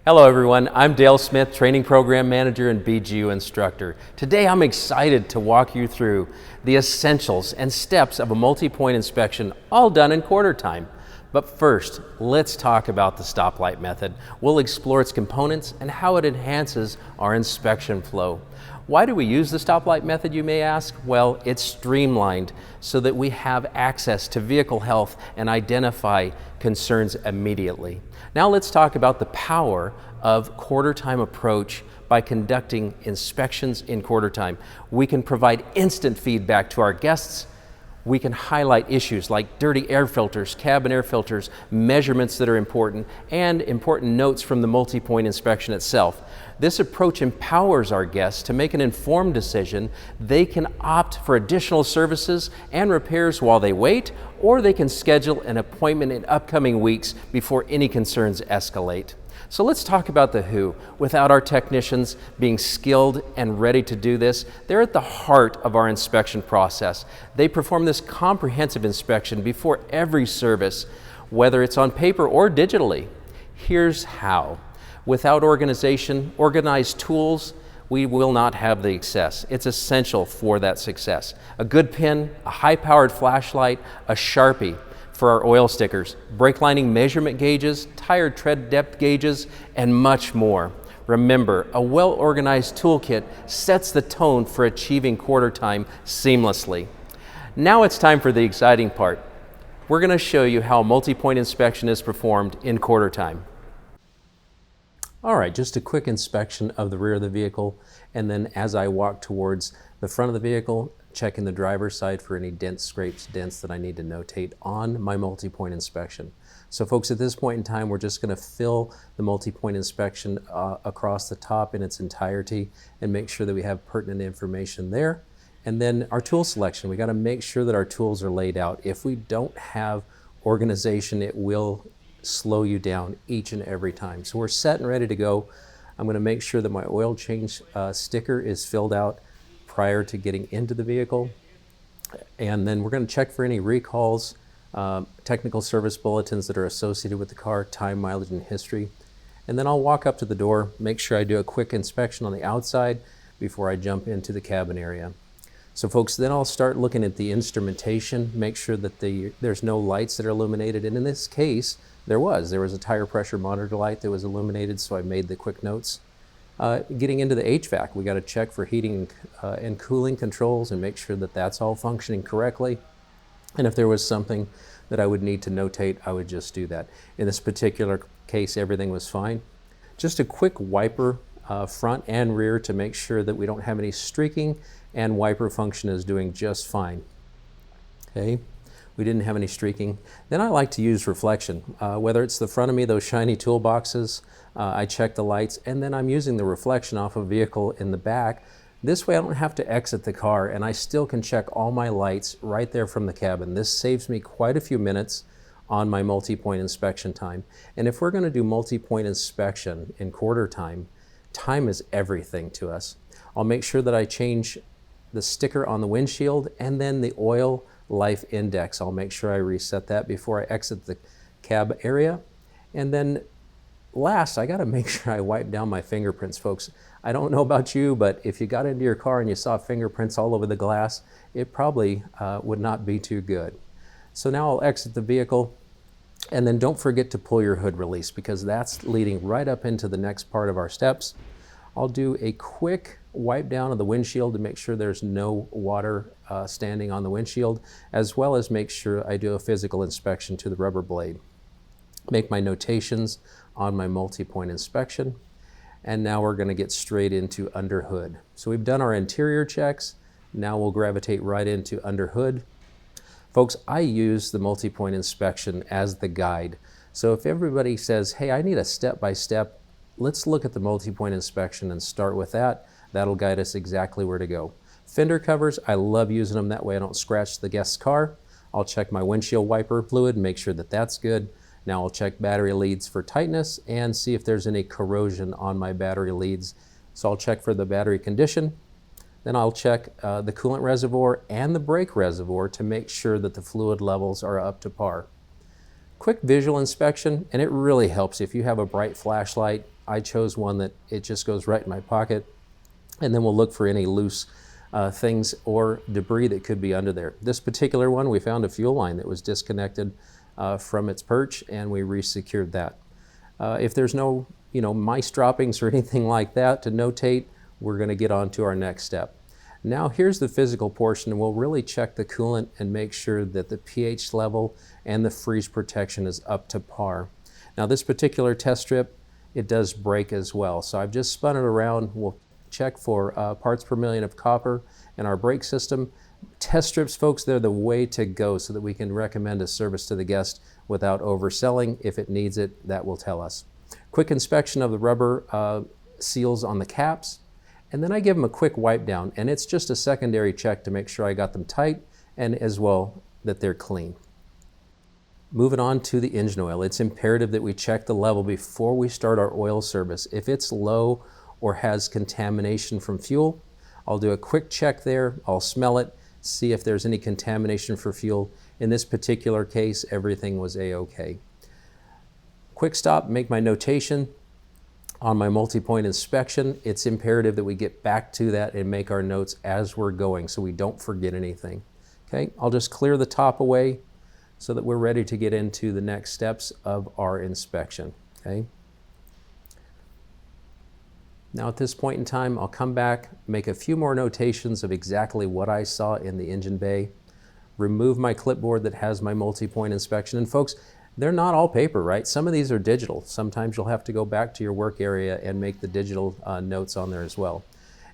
Hello everyone, I'm Dale Smith, Training Program Manager and BGU Instructor. Today I'm excited to walk you through the essentials and steps of a multi-point inspection, all done in quarter time. But first, let's talk about the stoplight method. We'll explore its components and how it enhances our inspection flow. Why do we use the stoplight method, you may ask? Well, it's streamlined so that we have access to vehicle health and identify concerns immediately. Now let's talk about the power of quarter time approach by conducting inspections in quarter time. We can provide instant feedback to our guests. We can highlight issues like dirty air filters, cabin air filters, measurements that are important, and important notes from the multi-point inspection itself. This approach empowers our guests to make an informed decision. They can opt for additional services and repairs while they wait, or they can schedule an appointment in upcoming weeks before any concerns escalate. So let's talk about the who. Without our technicians being skilled and ready to do this, they're at the heart of our inspection process. They perform this comprehensive inspection before every service, whether it's on paper or digitally. Here's how. Without organization, organized tools, we will not have the success. It's essential for that success. A good pen, a high-powered flashlight, a Sharpie for our oil stickers, brake lining measurement gauges, tire tread depth gauges, and much more. Remember, a well-organized toolkit sets the tone for achieving quarter time seamlessly. Now it's time for the exciting part. We're going to show you how a multi-point inspection is performed in quarter time. All right, just a quick inspection of the rear of the vehicle, and then as I walk towards the front of the vehicle, checking the driver's side for any dents, scrapes, dents that I need to notate on my multi-point inspection. So folks, at this point in time, we're just going to fill the multi-point inspection across the top in its entirety and make sure that we have pertinent information there. And then our tool selection, we got to make sure that our tools are laid out. If we don't have organization, it will slow you down each and every time. So we're set and ready to go. I'm going to make sure that my oil change sticker is filled out prior to getting into the vehicle. And then we're going to check for any recalls, technical service bulletins that are associated with the car, time, mileage, and history. And then I'll walk up to the door, make sure I do a quick inspection on the outside before I jump into the cabin area. So folks, then I'll start looking at the instrumentation, make sure that there's no lights that are illuminated. And in this case, there was a tire pressure monitor light that was illuminated, so I made the quick notes. Getting into the HVAC, we got to check for heating and cooling controls and make sure that that's all functioning correctly. And if there was something that I would need to notate, I would just do that. In this particular case, everything was fine. Just a quick wiper front and rear to make sure that we don't have any streaking, and wiper function is doing just fine. Okay. We didn't have any streaking. Then I like to use reflection. Whether it's the front of me, those shiny toolboxes, I check the lights, and then I'm using the reflection off a vehicle in the back. This way I don't have to exit the car, and I still can check all my lights right there from the cabin. This saves me quite a few minutes on my multi-point inspection time. And if we're going to do multi-point inspection in quarter time, time is everything to us. I'll make sure that I change the sticker on the windshield and then the oil life index. I'll make sure I reset that before I exit the cab area. And then last, I got to make sure I wipe down my fingerprints, folks. I don't know about you, but if you got into your car and you saw fingerprints all over the glass, it probably would not be too good. So now I'll exit the vehicle, and then don't forget to pull your hood release, because that's leading right up into the next part of our steps. I'll do a quick wipe down of the windshield to make sure there's no water standing on the windshield, as well as make sure I do a physical inspection to the rubber blade. Make my notations on my multi-point inspection, and now we're going to get straight into underhood. So we've done our interior checks, now we'll gravitate right into underhood. Folks, I use the multi-point inspection as the guide. So if everybody says, hey, I need a step-by-step, let's look at the multi-point inspection and start with that. That'll guide us exactly where to go. Fender covers, I love using them. That way I don't scratch the guest's car. I'll check my windshield wiper fluid and make sure that that's good. Now I'll check battery leads for tightness and see if there's any corrosion on my battery leads. So I'll check for the battery condition. Then I'll check the coolant reservoir and the brake reservoir to make sure that the fluid levels are up to par. Quick visual inspection, and it really helps if you have a bright flashlight I chose one that it just goes right in my pocket, and then we'll look for any loose things or debris that could be under there. This particular one, we found a fuel line that was disconnected from its perch, and we re-secured that. If there's no mice droppings or anything like that to notate, we're going to get on to our next step. Now here's the physical portion, and we'll really check the coolant and make sure that the pH level and the freeze protection is up to par. Now this particular test strip, it does break as well, so I've just spun it around. We'll check for parts per million of copper in our brake system. Test strips, folks, they're the way to go so that we can recommend a service to the guest without overselling. If it needs it, that will tell us. Quick inspection of the rubber seals on the caps, and then I give them a quick wipe down, and it's just a secondary check to make sure I got them tight and as well that they're clean. Moving on to the engine oil, it's imperative that we check the level before we start our oil service. If it's low or has contamination from fuel, I'll do a quick check there. I'll smell it, see if there's any contamination for fuel. In this particular case, everything was A-OK. Quick stop, make my notation on my multi-point inspection. It's imperative that we get back to that and make our notes as we're going so we don't forget anything. Okay, I'll just clear the top away so that we're ready to get into the next steps of our inspection. Okay. Now at this point in time, I'll come back, make a few more notations of exactly what I saw in the engine bay, remove my clipboard that has my multi-point inspection. And folks, they're not all paper, right? Some of these are digital. Sometimes you'll have to go back to your work area and make the digital notes on there as well.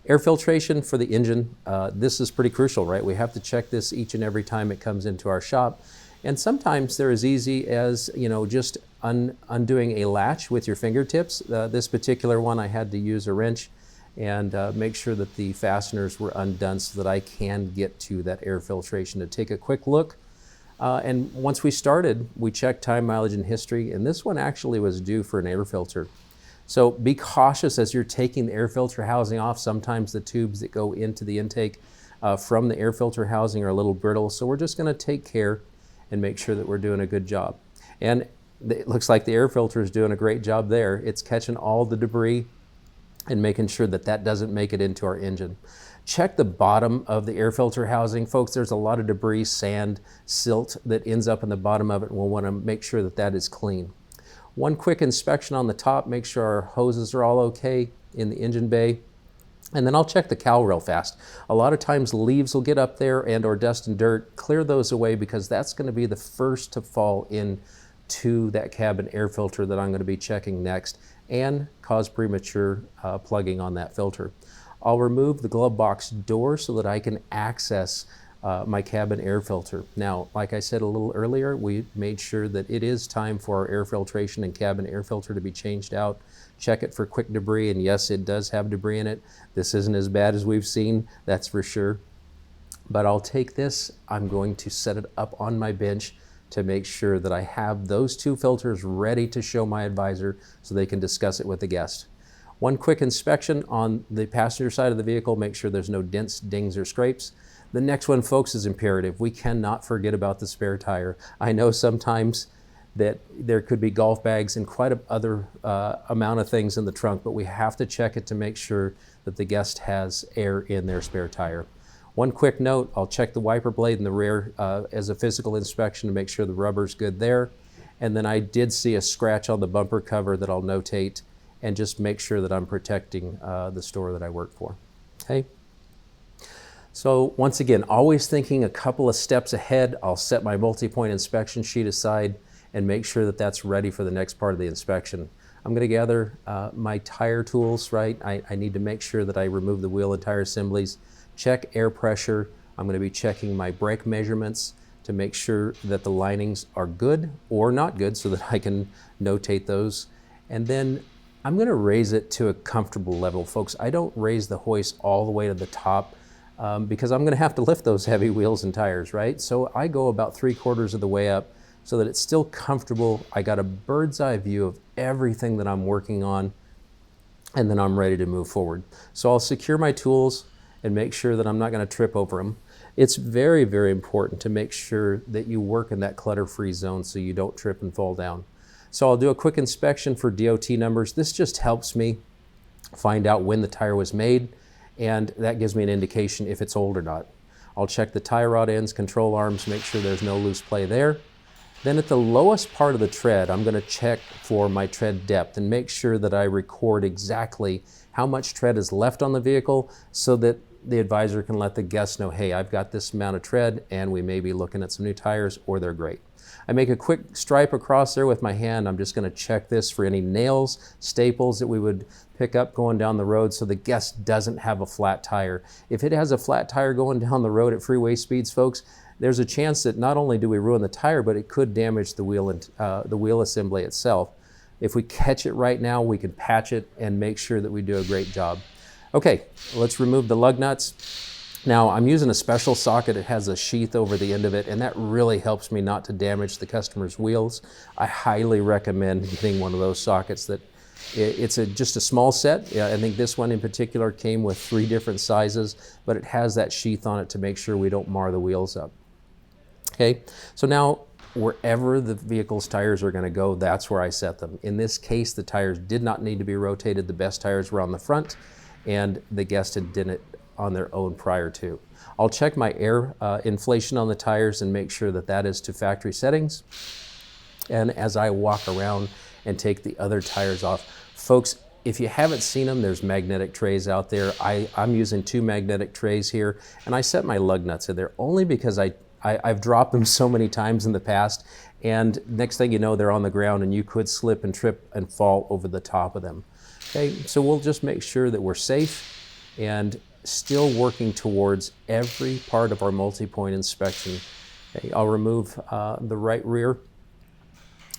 Air filtration for the engine, this is pretty crucial, right? We have to check this each and every time it comes into our shop. And sometimes they're as easy as, just undoing a latch with your fingertips. This particular one, I had to use a wrench and make sure that the fasteners were undone so that I can get to that air filtration to take a quick look. And once we started, we checked time, mileage, and history, and this one actually was due for an air filter. So be cautious as you're taking the air filter housing off. Sometimes the tubes that go into the intake from the air filter housing are a little brittle, so we're just going to take care and make sure that we're doing a good job. And it looks like the air filter is doing a great job there. It's catching all the debris and making sure that that doesn't make it into our engine. Check the bottom of the air filter housing. Folks, there's a lot of debris, sand, silt that ends up in the bottom of it, and we'll want to make sure that that is clean. One quick inspection on the top, make sure our hoses are all okay in the engine bay. And then I'll check the cowl real fast. A lot of times leaves will get up there and or dust and dirt. Clear those away because that's going to be the first to fall into that cabin air filter that I'm going to be checking next and cause premature plugging on that filter. I'll remove the glove box door so that I can access my cabin air filter. Now, like I said a little earlier, we made sure that it is time for our air filtration and cabin air filter to be changed out. Check it for quick debris, and yes, it does have debris in it. This isn't as bad as we've seen, that's for sure. But I'll take this, I'm going to set it up on my bench to make sure that I have those two filters ready to show my advisor so they can discuss it with the guest. One quick inspection on the passenger side of the vehicle, make sure there's no dents, dings, or scrapes. The next one, folks, is imperative. We cannot forget about the spare tire. I know sometimes that there could be golf bags and quite a other amount of things in the trunk, but we have to check it to make sure that the guest has air in their spare tire. One quick note, I'll check the wiper blade in the rear as a physical inspection to make sure the rubber's good there. And then I did see a scratch on the bumper cover that I'll notate and just make sure that I'm protecting the store that I work for. Okay. So once again, always thinking a couple of steps ahead. I'll set my multi-point inspection sheet aside and make sure that that's ready for the next part of the inspection. I'm going to gather my tire tools, right? I need to make sure that I remove the wheel and tire assemblies, check air pressure. I'm going to be checking my brake measurements to make sure that the linings are good or not good so that I can notate those. And then I'm going to raise it to a comfortable level. Folks, I don't raise the hoist all the way to the top because I'm going to have to lift those heavy wheels and tires, right? So I go about 3/4 of the way up so that it's still comfortable. I got a bird's eye view of everything that I'm working on, and then I'm ready to move forward. So I'll secure my tools and make sure that I'm not going to trip over them. It's very, very important to make sure that you work in that clutter-free zone so you don't trip and fall down. So I'll do a quick inspection for DOT numbers. This just helps me find out when the tire was made, and that gives me an indication if it's old or not. I'll check the tie rod ends, control arms, make sure there's no loose play there. Then at the lowest part of the tread, I'm going to check for my tread depth and make sure that I record exactly how much tread is left on the vehicle so that the advisor can let the guest know, hey, I've got this amount of tread and we may be looking at some new tires, or they're great. I make a quick stripe across there with my hand. I'm just going to check this for any nails, staples that we would pick up going down the road so the guest doesn't have a flat tire. If it has a flat tire going down the road at freeway speeds, folks, there's a chance that not only do we ruin the tire, but it could damage the wheel assembly itself. If we catch it right now, we can patch it and make sure that we do a great job. Okay, let's remove the lug nuts. Now, I'm using a special socket. It has a sheath over the end of it, and that really helps me not to damage the customer's wheels. I highly recommend getting one of those sockets. It's just a small set. I think this one in particular came with 3 different sizes, but it has that sheath on it to make sure we don't mar the wheels up. Okay, so now wherever the vehicle's tires are going to go, that's where I set them. In this case, the tires did not need to be rotated. The best tires were on the front, and the guest had done it on their own prior to. I'll check my air inflation on the tires and make sure that that is to factory settings. And as I walk around and take the other tires off, folks, if you haven't seen them, there's magnetic trays out there. I'm using 2 magnetic trays here, and I set my lug nuts in there only because I've dropped them so many times in the past, and next thing you know, they're on the ground and you could slip and trip and fall over the top of them. Okay, so we'll just make sure that we're safe and still working towards every part of our multi-point inspection. Okay, I'll remove the right rear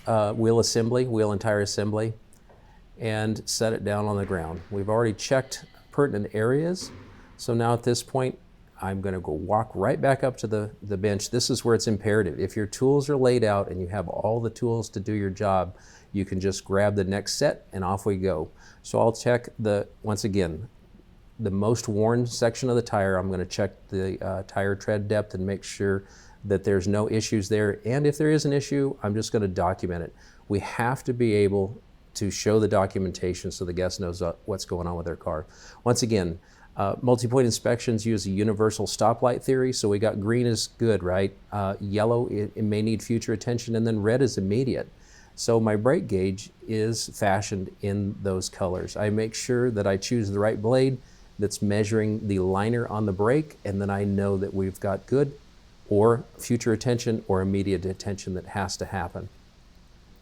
wheel and tire assembly and set it down on the ground. We've already checked pertinent areas, so now at this point I'm going to go walk right back up to the bench. This is where it's imperative. If your tools are laid out and you have all the tools to do your job, you can just grab the next set and off we go. So I'll check once again, the most worn section of the tire. I'm going to check the tire tread depth and make sure that there's no issues there. And if there is an issue, I'm just going to document it. We have to be able to show the documentation so the guest knows what's going on with their car. Once again, multi-point inspections use a universal stoplight theory. So we got green is good, right? Yellow, it may need future attention, and then red is immediate. So my brake gauge is fashioned in those colors. I make sure that I choose the right blade that's measuring the liner on the brake, and then I know that we've got good or future attention or immediate attention that has to happen.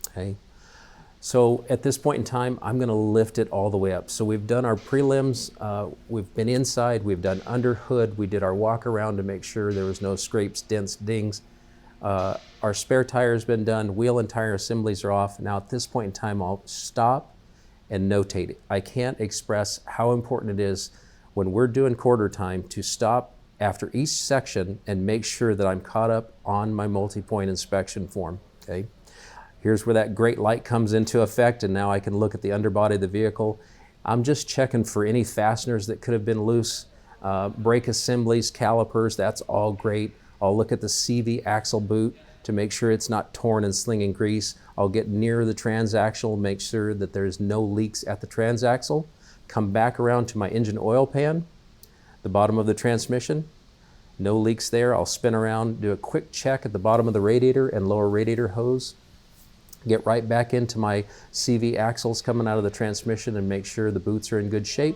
Okay. So at this point in time, I'm going to lift it all the way up. So we've done our prelims, we've been inside, we've done underhood, we did our walk around to make sure there was no scrapes, dents, dings. Our spare tire's been done, wheel and tire assemblies are off. Now at this point in time, I'll stop and notate it. I can't express how important it is when we're doing quarter time to stop after each section and make sure that I'm caught up on my multi-point inspection form. Okay. Here's where that great light comes into effect, and now I can look at the underbody of the vehicle. I'm just checking for any fasteners that could have been loose, brake assemblies, calipers, that's all great. I'll look at the CV axle boot to make sure it's not torn and slinging grease. I'll get near the transaxle, make sure that there's no leaks at the transaxle. Come back around to my engine oil pan, the bottom of the transmission, no leaks there. I'll spin around, do a quick check at the bottom of the radiator and lower radiator hose. Get right back into my CV axles coming out of the transmission and make sure the boots are in good shape.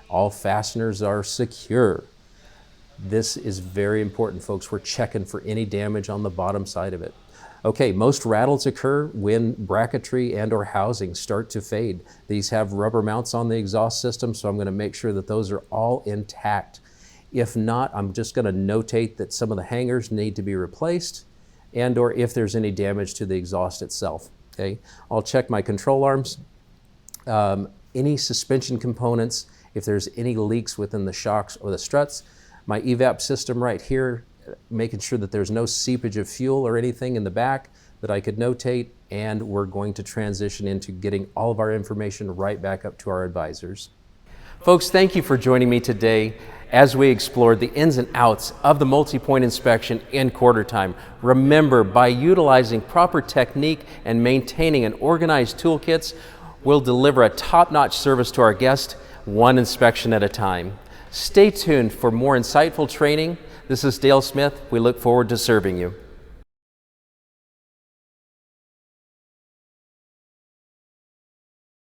All fasteners are secure. This is very important, folks. We're checking for any damage on the bottom side of it. Okay, most rattles occur when bracketry and or housing start to fade. These have rubber mounts on the exhaust system, so I'm going to make sure that those are all intact. If not, I'm just going to notate that some of the hangers need to be replaced and or if there's any damage to the exhaust itself. Okay, I'll check my control arms, any suspension components, if there's any leaks within the shocks or the struts. My evap system right here, making sure that there's no seepage of fuel or anything in the back that I could notate, and we're going to transition into getting all of our information right back up to our advisors. Folks, thank you for joining me today as we explored the ins and outs of the multi-point inspection in quarter time. Remember, by utilizing proper technique and maintaining an organized toolkits, we'll deliver a top-notch service to our guests, one inspection at a time. Stay tuned for more insightful training. This is Dale Smith. We look forward to serving you.